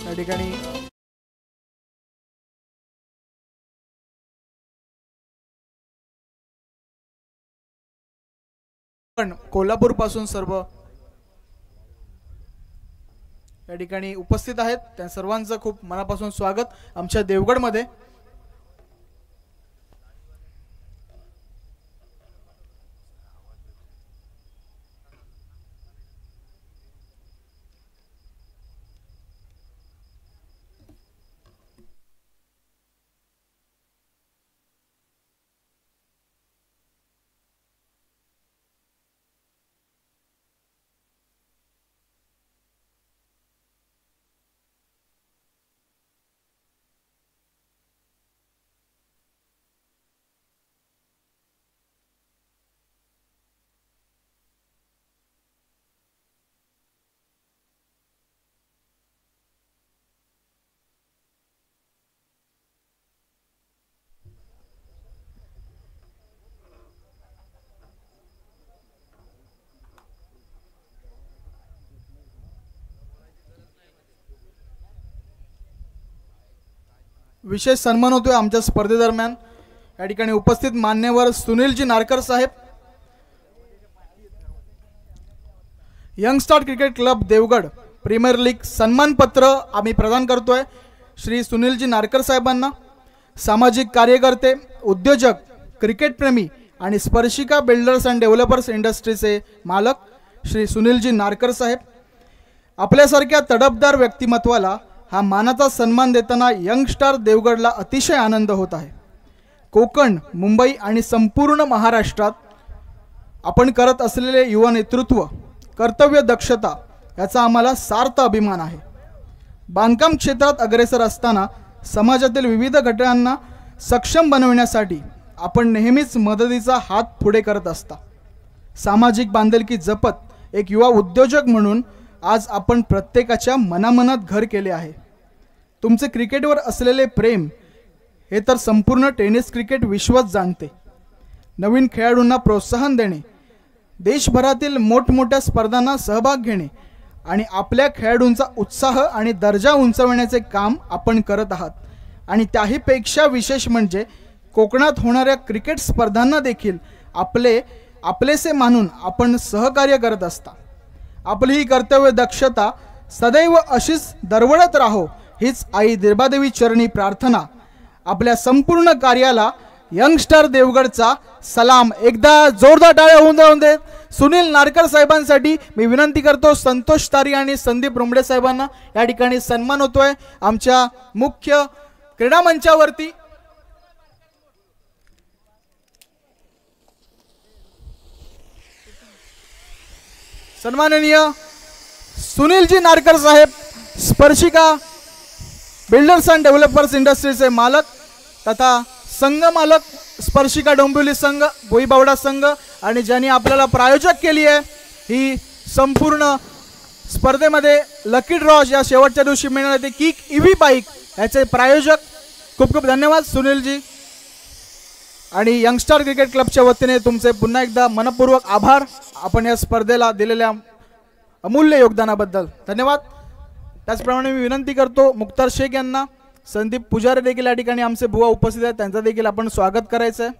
या ठिकाणी पण कोल्हापूर पासून सर्व या ठिकाणी उपस्थित आहेत. त्या सर्वांचं खूप मनापासून स्वागत आमच्या देवगडमध्ये. विशेष सन्मान होतोय आमच्या स्पर्धेदरम्यान. या ठिकाणी उपस्थित मान्यवर सुनीलजी नारकर साहेब, young star cricket club Devgad premier league सन्मानपत्र आम्ही प्रदान करतोय श्री सुनीलजी नारकर साहेबांना. सामाजिक कार्यकर्ते, उद्योजक, क्रिकेटप्रेमी आणि स्पर्शिका बिल्डर्स अँड डेव्हलपर्स इंडस्ट्रीचे मालक श्री सुनीलजी नारकर साहेब. आपल्यासारख्या तडफदार व्यक्तिमत्वाला हा मानाचा सन्मान देताना यंग स्टार देवगडला अतिशय आनंद होत आहे. कोकण, मुंबई आणि संपूर्ण महाराष्ट्रात आपण करत असलेले युवा नेतृत्व, कर्तव्य दक्षता याचा आम्हाला सार्थ अभिमान आहे. बांधकाम क्षेत्रात अग्रेसर असताना समाजातील विविध घटकांना सक्षम बनवण्यासाठी आपण नेहमीच मदतीचा हात पुढे करत असता. सामाजिक बांधिलकी जपत एक युवा उद्योजक म्हणून आज आपण प्रत्येकाच्या मनामनात घर केले आहे. तुमचे क्रिकेटवर असलेले प्रेम हे तर संपूर्ण टेनिस क्रिकेट विश्वच जाणते. नवीन खेळाडूंना प्रोत्साहन देणे, देशभरातील मोठमोठ्या स्पर्धांना सहभाग घेणे आणि आपल्या खेळाडूंचा उत्साह आणि दर्जा उंचावण्याचे काम आपण करत आहात. आणि त्याहीपेक्षा विशेष म्हणजे कोकणात होणाऱ्या क्रिकेट स्पर्धांना देखील आपलेसे मानून आपण सहकार्य करत असता. आपली ही कर्तव्य दक्षता सदैव अशीच दरवळत राहो हीच आई देवादेवी चरणी प्रार्थना. आपल्या संपूर्ण कार्याला यंग स्टार देवगडचा सलाम. एकदा जोरदार टाळ्या होऊन जाऊन देत सुनील नारकर साहेबांसाठी मी विनंती करतो. संतोष तारी आणि संदीप रुमडे साहेबांना या ठिकाणी सन्मान होतोय आमच्या मुख्य क्रीडा मंचावरती. सन्माननीय सुनीलजी नारकर साहेब, स्पर्शिका बिल्डर्स अँड डेव्हलपर्स इंडस्ट्रीचे मालक तथा संघ मालक स्पर्शिका डोंबिवली संघ, भोईबावडा संघ आणि ज्यांनी आपल्याला प्रायोजक केली आहे ही संपूर्ण स्पर्धेमध्ये लकी ड्रॉ या शेवटच्या दिवशी मिळणार ते किक ईव्ही बाईक याचे प्रायोजक खूप खूप धन्यवाद सुनीलजी आणि यंगस्टर क्रिकेट क्लबच्या वतीने तुमचे पुन्हा एकदा मनपूर्वक आभार. आपण या स्पर्धेला दिलेल्या अमूल्य योगदानाबद्दल धन्यवाद. त्याचप्रमाणे मी विनंती करतो मुख्तार शेख यांना, संदीप पुजारी देखील या ठिकाणी आमचे बुवा उपस्थित आहेत, त्यांचं देखील आपण स्वागत करायचं आहे.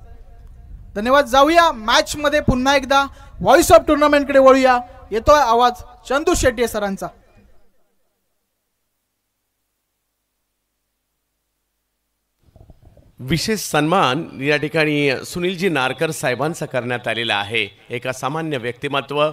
धन्यवाद. जाऊया मॅच मध्ये पुन्हा एकदा व्हॉइस ऑफ टुर्नामेंटकडे वळूया. येतोय आवाज चंदू शेट्टी सरांचा.
विशेष सन्मान या ठिकाणी सुनीलजी नारकर साहेबांचा करण्यात आलेला आहे. एक असामान्य व्यक्तिमत्व,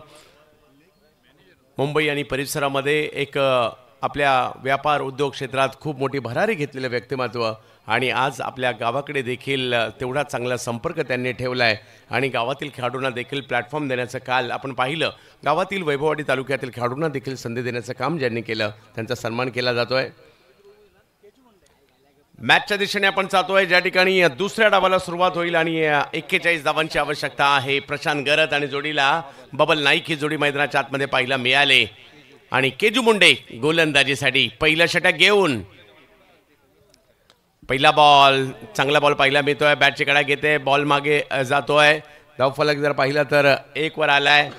मुंबई आणि परिसरामध्ये एक आपल्या व्यापार उद्योग क्षेत्रात खूप मोठी भरारी घेतलेलं व्यक्तिमत्व आणि आज आपल्या गावाकडे देखील तेवढा चांगला संपर्क त्यांनी ठेवला आहे आणि गावातील खेळाडूंना देखील प्लॅटफॉर्म देण्याचं काल आपण पाहिलं. गावातील वैभववाडी तालुक्यातील खेळाडूंना देखील संधी देण्याचं काम ज्यांनी केलं त्यांचा सन्मान केला जातोय. मॅचच्या दिशेने आपण जातोय ज्या ठिकाणी दुसऱ्या डावाला सुरुवात होईल आणि 41 धावांची आवश्यकता आहे. प्रशांत गरत आणि जोडीला बबल नाईक ही जोडी मैदानाच्या आतमध्ये पाहायला मिळाले आणि केजू मुंडे गोलंदाजीसाठी पहिला षटक घेऊन पहिला बॉल, चांगला बॉल पाहिला मिळतोय. बॅटची कडा घेते, बॉल मागे जातोय. धावफलक जर पाहिला तर 1 वर आलाय.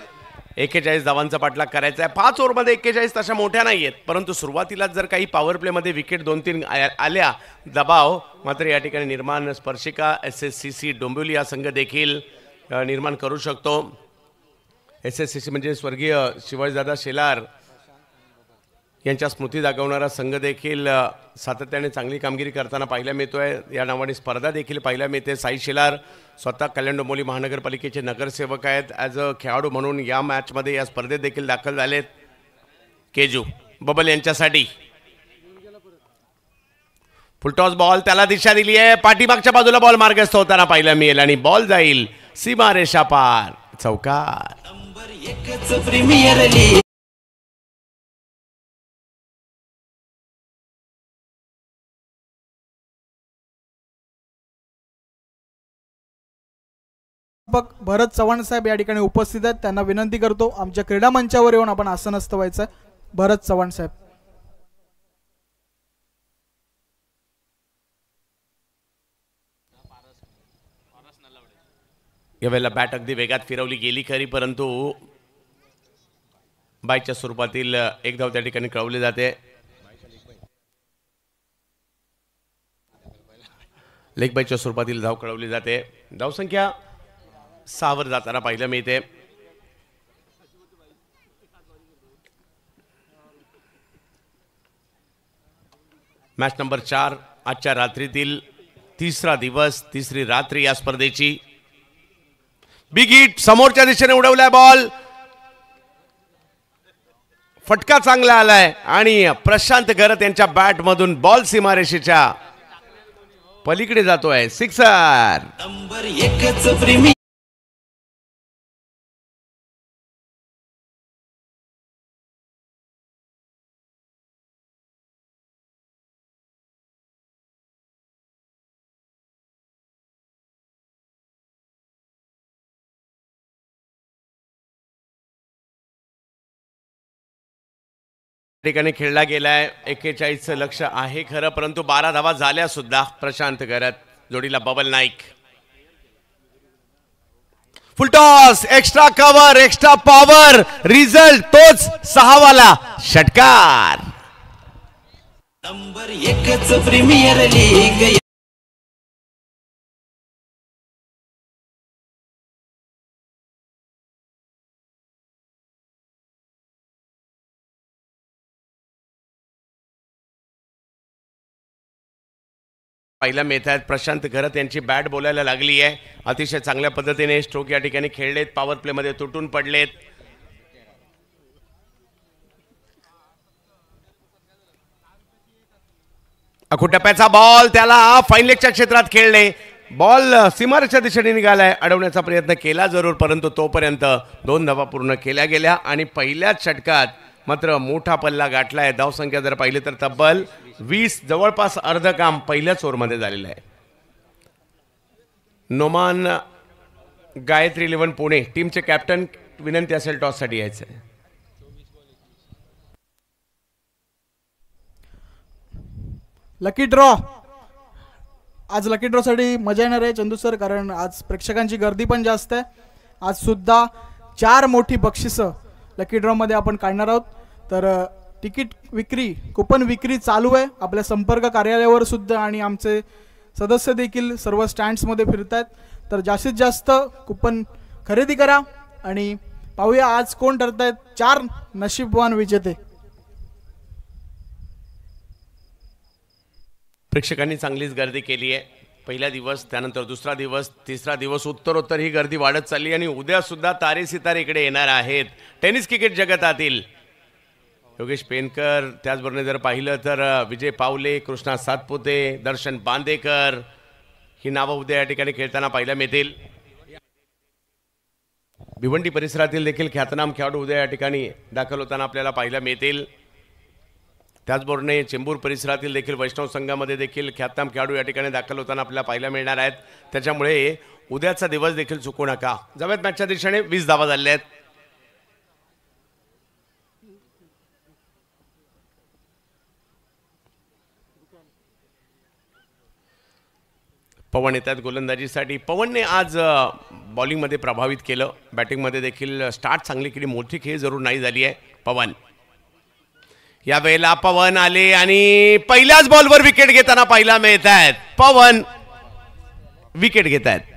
41 धावांचा पाठलाग करायचा आहे. 5 ओव्हरमध्ये 41 तशा मोठ्या नाही आहेत, परंतु सुरुवातीला जर काही पॉवर प्लेमध्ये विकेट 2-3 आल्या, दबाव मात्र या ठिकाणी निर्माण स्पर्शिका SSCC डोंबिवली हा संघ देखील निर्माण करू शकतो. SSCC म्हणजे स्वर्गीय शिवाजीदादा शेलार यांच्या स्मृती जागवणारा संघ देखील सातत्याने चांगली कामगिरी करताना पाहायला मिळतोय. या नावाने स्पर्धा देखील पाहायला मिळते. साई शेलार स्वतः कल्याण डोंबिवली महानगरपालिकेचे नगरसेवक आहेत. ॲज अ खेळाडू म्हणून या मॅचमध्ये या स्पर्धेत देखील दाखल झालेत. केजू बबल यांच्यासाठी फुलटॉस बॉल, त्याला दिशा दिली आहे. पाठीमागच्या बाजूला बॉल मार्गस्थ होताना पाहायला मिळेल आणि बॉल जाईल सीमारेषा पार, चौकार.
भरत चव्हाण साहेब या ठिकाणी उपस्थित आहेत, त्यांना विनंती करतो आमच्या क्रीडा मंचावर येऊन आपण आसनस्थ व्हायचं. भरत चव्हाण साहेब.
यावेळेला बॅट अगदी वेगात फिरवली गेली खरी, परंतु बायच्या स्वरूपातील एक धाव त्या ठिकाणी कळवली जाते. लेग बायच्या स्वरूपातील धाव कळवली जाते. धावसंख्या 6 वर जाताना पाहायला मिळते. मॅच नंबर 4 आजच्या रात्रीतील तिसरा दिवस, तिसरी रात्री या स्पर्धेची. बिग हिट समोरच्या दिशेने उडवलाय बॉल, फटका चांगला आलाय आणि प्रशांत गरत यांच्या बॅट मधून बॉल सीमारेषेच्या पलीकडे जातोय. सिक्सर. नंबर 1 प्रेमी. ठिकाणी खेळला गेलाय. 41चं लक्ष आहे खरं, परंतु 12 धावा झाल्या सुद्धा. प्रशांत गरत जोडीला Babal Naik. Full toss, extra cover, extra power, result तोच 6 वाला षटकार. Number 1 premier league. पाहायला मिळत आहेत. प्रशांत गरत यांची बॅट बोलायला लागली आहे. अतिशय चांगल्या पद्धतीने स्ट्रोक या ठिकाणी खेळलेत. पॉवर प्ले मध्ये तुटून पडलेत. अखुटप्याचा बॉल, त्याला फाईन लेगच्या क्षेत्रात खेळले. बॉल सीमारेषेच्या दिशेने निघालाय. अडवण्याचा प्रयत्न केला जरूर, परंतु तोपर्यंत 2 धावा पूर्ण केल्या गेल्या आणि पहिल्याच षटकात मात्र मोठा पल्ला गाठलाय. धावसंख्या जर पाहिली तर तब्बल 20, जवळपास अर्ध काम पहिल्याच ओव्हरमध्ये झालेलं आहे. नोमान गायत्री 11 पुणे टीमचे कॅप्टन, विनंती असेल टॉससाठी यायचं.
Lucky draw. आज लकी ड्रॉसाठी मजा येणार आहे चंदू सर, कारण आज प्रेक्षकांची गर्दी पण जास्त आहे. आज सुद्धा 4 मोठी बक्षिसं लकी ड्रॉमध्ये आपण काढणार आहोत. तर तिकीट विक्री, कुपन विक्री चालू आहे आपल्या संपर्क कार्यालयावर सुद्धा, आणि आमचे सदस्य देखील सर्व स्टँड्समध्ये फिरत आहेत. तर जास्तीत जास्त कुपन खरेदी करा आणि पाहूया आज कोण ठरतायत 4 नशीबवान विजेते.
प्रेक्षकांनी चांगलीच गर्दी केली आहे. पहिला दिवस, त्यानंतर दुसरा दिवस, तिसरा दिवस, उत्तरोत्तर ही गर्दी वाढत चालली आणि उद्या सुद्धा तारे सितारे इकडे येणार आहेत टेनिस क्रिकेट जगतातील. योगेश पेनकर, त्याचबरोबर जर पाहिलं तर विजय पावले, कृष्णा सातपुते, दर्शन बांदेकर ही नावं उद्या या ठिकाणी खेळताना पाहायला मिळतील. भिवंडी परिसरातील देखील ख्यातनाम खेळाडू उद्या या ठिकाणी दाखल होताना आपल्याला पाहायला मिळतील. त्याचबरोबर चेंबूर परिसरातील देखील वैष्णव संघामध्ये देखील ख्यातनाम खेळाडू या ठिकाणी दाखल होताना आपल्याला पाहायला मिळणार आहेत. त्याच्यामुळे उद्याचा दिवस देखील चुकू नका. जाऊयात मॅचच्या दिशेने. 20 धावा झाल्या आहेत. पवन येतात गोलंदाजीसाठी. पवनने आज बॉलिंगमध्ये प्रभावित केलं, बॅटिंगमध्ये देखील स्टार्ट चांगली केली, मोठी खेळ जरूर नाही झाली आहे. पवन यावेळेला पवन आले आणि पहिल्याच बॉलवर विकेट घेताना पाहायला मिळत आहेत. पवन विकेट घेत आहेत.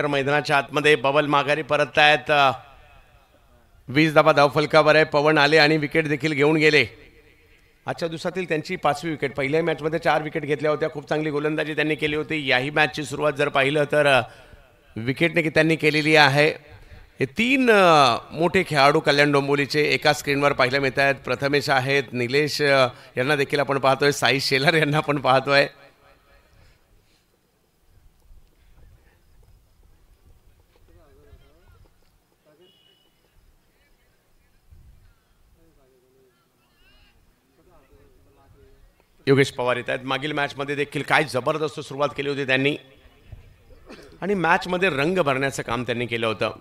मैदानाच्या आतमध्ये बबल माघारी परत आहेत. 20 धावा धावफलकावर आहे. पवन आले आणि विकेट देखील घेऊन गेले. आजच्या दिवसातील त्यांची 5वी विकेट. पहिल्या मॅचमध्ये 4 विकेट घेतल्या होत्या. खूप चांगली गोलंदाजी त्यांनी केली होती. याही मॅचची सुरुवात जर पाहिलं तर विकेटने त्यांनी केलेली आहे. हे 3 मोठे खेळाडू कल्याण डोंबिवलीचे एका स्क्रीनवर पाहायला मिळत आहेत. प्रथमेश आहेत, निलेश यांना देखील आपण पाहतोय, साई शेलार यांना पण पाहतोय. योगेश पवार येत आहेत. मागील मॅचमध्ये देखील काय जबरदस्त सुरुवात केली होती त्यांनी आणि मॅचमध्ये रंग भरण्याचं काम त्यांनी केलं होतं.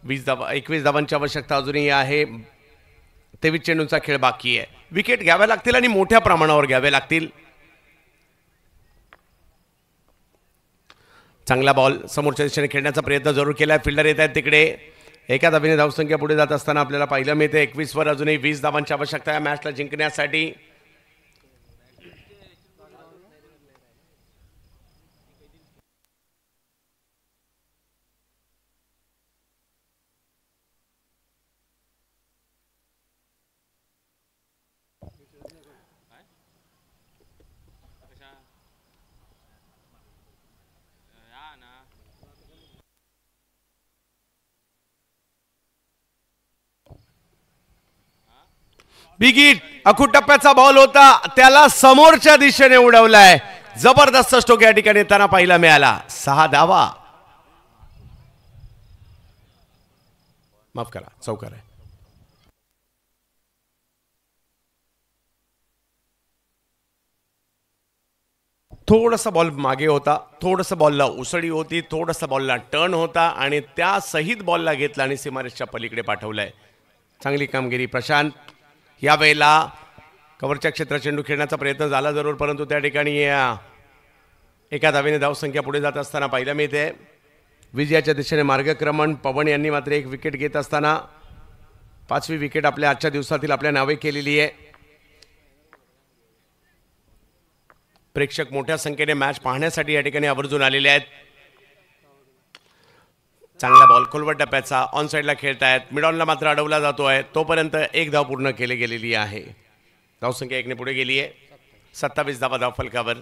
21 धावांची आवश्यकता अजूनही आहे. 23 चेंडूंचा खेळ बाकी आहे. विकेट घ्याव्या लागतील आणि मोठ्या प्रमाणावर घ्यावे लागतील. चांगला बॉल समोरच्या दिशेने खेळण्याचा प्रयत्न जरूर केला. फिल्डर येत आहेत तिकडे. एका धावेने धावसंख्या पुढे जात असताना आपल्याला पाहायला मिळते. 21 वर अजूनही 20 धावांची आवश्यकता आहे मॅचला जिंकण्यासाठी. बिग हिट, अखूट टप्प्याचा बॉल होता, त्याला समोरच्या दिशेने उडवलाय. जबरदस्त स्ट्रोक या ठिकाणी येताना पाहायला मिळाला. 6 धावा, माफ करा, चौकार आहे. थोडासा बॉल मागे होता, थोडंसं बॉलला उसळी होती, थोडंसं बॉलला टर्न होता आणि त्या सहित बॉलला घेतला आणि सीमारेषच्या पलीकडे पाठवलाय. चांगली कामगिरी प्रशांत. यावेळेला कव्हरच्या क्षेत्रात चेंडू खेळण्याचा प्रयत्न झाला जरूर, परंतु त्या ठिकाणी एका धावेने धावसंख्या पुढे जात असताना पाहायला मिळते. विजयाच्या दिशेने मार्गक्रमण. पवन यांनी मात्र 1 विकेट घेत असताना 5वी विकेट आपल्या आजच्या दिवसातील आपल्या नावे केलेली आहे. प्रेक्षक मोठ्या संख्येने मॅच पाहण्यासाठी या ठिकाणी आवर्जून आलेले आहेत. चांगला बॉल खोलवर टप्प्याचा ऑन साईडला खेळतायत. मिडॉनला मात्र अडवला जातोय. तोपर्यंत 1 धाव पूर्ण केली गेलेली आहे. धावसंख्या 1 ने पुढे गेली आहे. 27 धावा धाव फलकावर.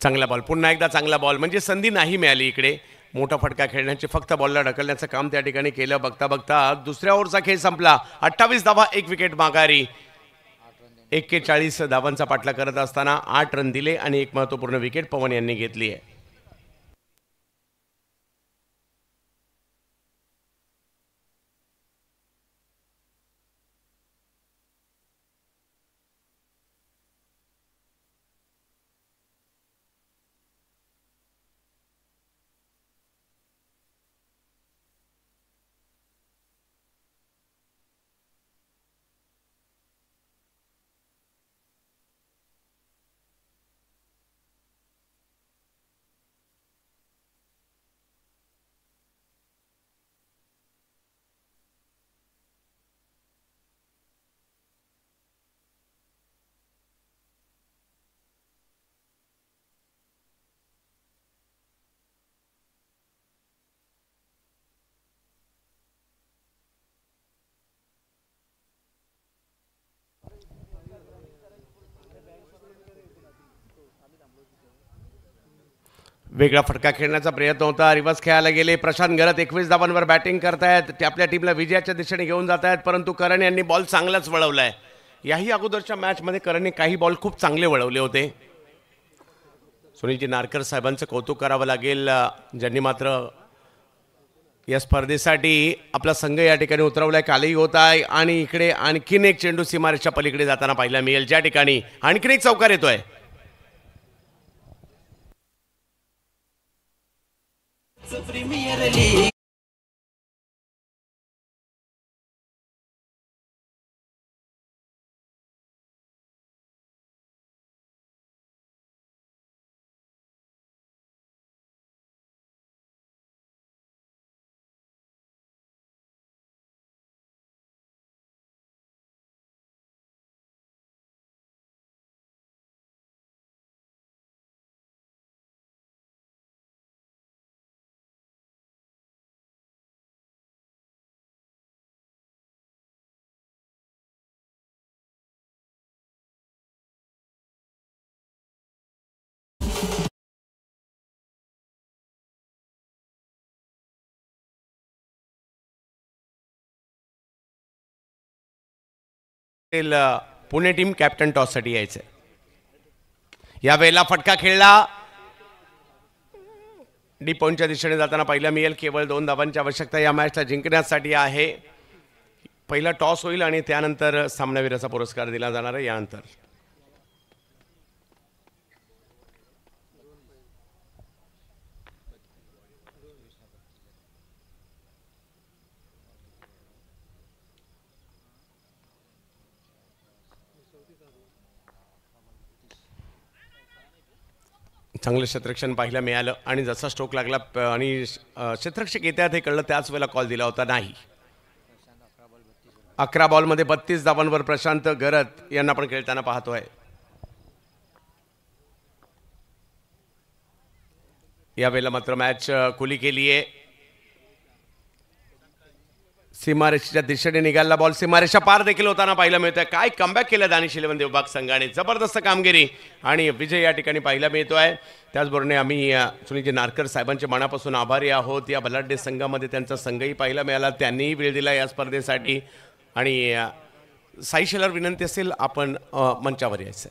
चांगला बॉल, पुन्हा एकदा चांगला बॉल, म्हणजे संधी नाही मिळाली इकडे मोठा फटका खेळण्याची, फक्त बॉलला ढकलण्याचं काम त्या ठिकाणी केलं. बघता बघता दुसऱ्या ओव्हरचा खेळ संपला. 28 धावा, 1 विकेट माघारी. 41 धावांचा पाठला करत असताना 8 रन दिले आणि एक महत्त्वपूर्ण विकेट पवन यांनी घेतली आहे. वेगळा फटका खेळण्याचा प्रयत्न होता. रिव्हर्स खेळायला गेले. प्रशांत घरत 21 धावांवर बॅटिंग करतायत. ते आपल्या टीमला विजयाच्या दिशेने घेऊन जात आहेत, परंतु करण यांनी बॉल चांगलाच वळवलाय. याही अगोदरच्या मॅचमध्ये करणने काही बॉल खूप चांगले वळवले होते. सुनीलजी नारकर साहेबांचं कौतुक करावं लागेल, ज्यांनी मात्र या स्पर्धेसाठी आपला संघ या ठिकाणी उतरवलाय. कालही होत आहे आणि इकडे आणखीन एक चेंडू सीमारेषच्या पलीकडे जाताना पाहायला मिळेल, ज्या ठिकाणी आणखीन एक चौकार येतोय.
Premier league
Pune team captain टॉससाठी यायचंय. यावेळेला फटका खेळला. डी पॉईंटच्या दिशेने जाताना पाहिलं मिळेल. केवळ 2 धावांची आवश्यकता या मॅचला जिंकण्यासाठी आहे. पहिला टॉस होईल आणि त्यानंतर सामनावीराचा पुरस्कार दिला जाणार आहे. यानंतर चांगलं क्षेत्ररक्षण पाहायला मिळालं आणि जसा स्ट्रोक लागला आणि क्षेत्ररक्षक येतात हे कळलं, त्याच वेळेला कॉल दिला होता. नाही, 11 बॉलमध्ये 32 धावांवर प्रशांत घरत यांना पण खेळताना पाहतोय. यावेळेला मात्र मॅच खुली केली आहे. सीमारेषेच्या दिशेने निघाला बॉल सीमारेषा पार देखील होताना पाहायला मिळतोय. काय कमबॅक केलं दानिश 11 देवबाग संघाने, जबरदस्त कामगिरी आणि विजय या ठिकाणी पाहायला मिळतोय. त्याचबरोबर आम्ही सुनीलजी नारकर साहेबांचे मनापासून आभारी आहोत. या बलाढ्य संघामध्ये त्यांचा संघही पाहायला मिळाला, त्यांनीही वेळ दिला या स्पर्धेसाठी. आणि साई शेलर विनंती असेल आपण मंचावर यायचं.